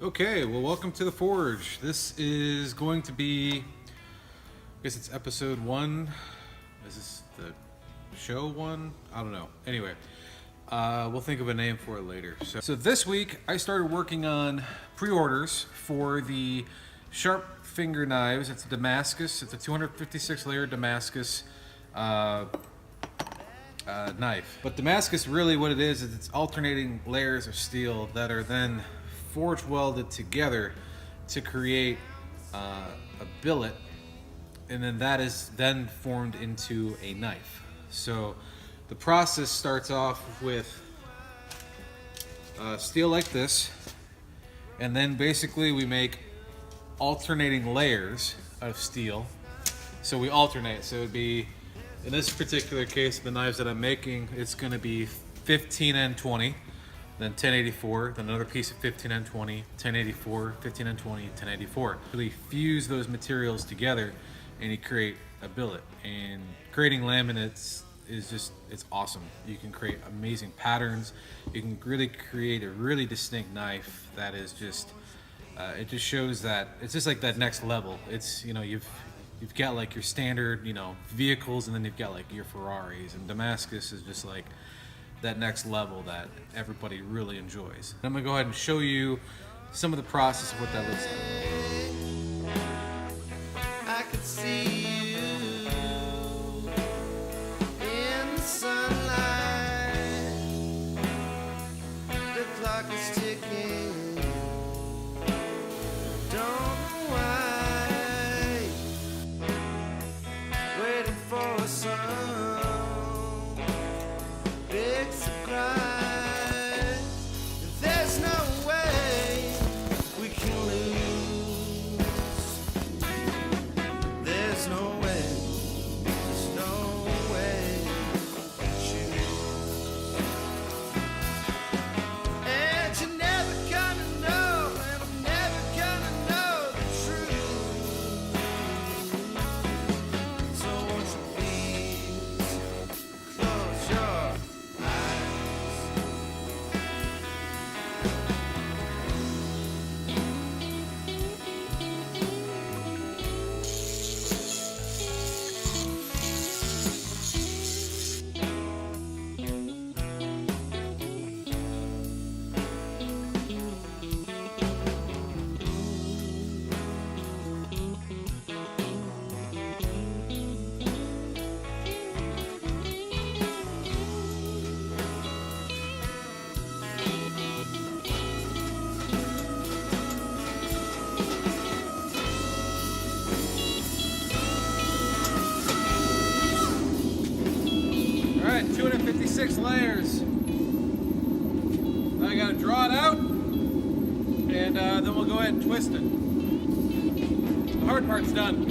Okay, well, welcome to the Forge. This is going to be, I guess it's episode 1. Is this the show 1? I don't know. Anyway, we'll think of a name for it later. So this week, I started working on pre-orders for the sharp finger knives. It's a Damascus. It's a 256 layer Damascus knife. But Damascus, really what it is it's alternating layers of steel that are then forge welded together to create a billet, and then that is then formed into a knife. So the process starts off with steel like this, and then basically we make alternating layers of steel. So we alternate. So it would be, in this particular case, the knives that I'm making, it's going to be 15N20, then 1084, then another piece of 15N20, 1084, 15N20, 1084. Really fuse those materials together and you create a billet. And creating laminates is just, it's awesome. You can create amazing patterns. You can really create a really distinct knife that is just, it just shows that, it's just like that next level. It's, you know, you've got like your standard, you know, vehicles, and then you've got like your Ferraris, and Damascus is just like that next level that everybody really enjoys. I'm gonna go ahead and show you some of the process of what that looks like. I could see you in the sunlight. The clock is ticking. Don't know why. Waiting for some big surprise. There's no way we can lose. There's no way. There's no way we choose. And you're never gonna know, and I'm never gonna know the truth. So won't you please close your eyes? All right, 256 layers. Now I gotta draw it out, and then we'll go ahead and twist it. The hard part's done.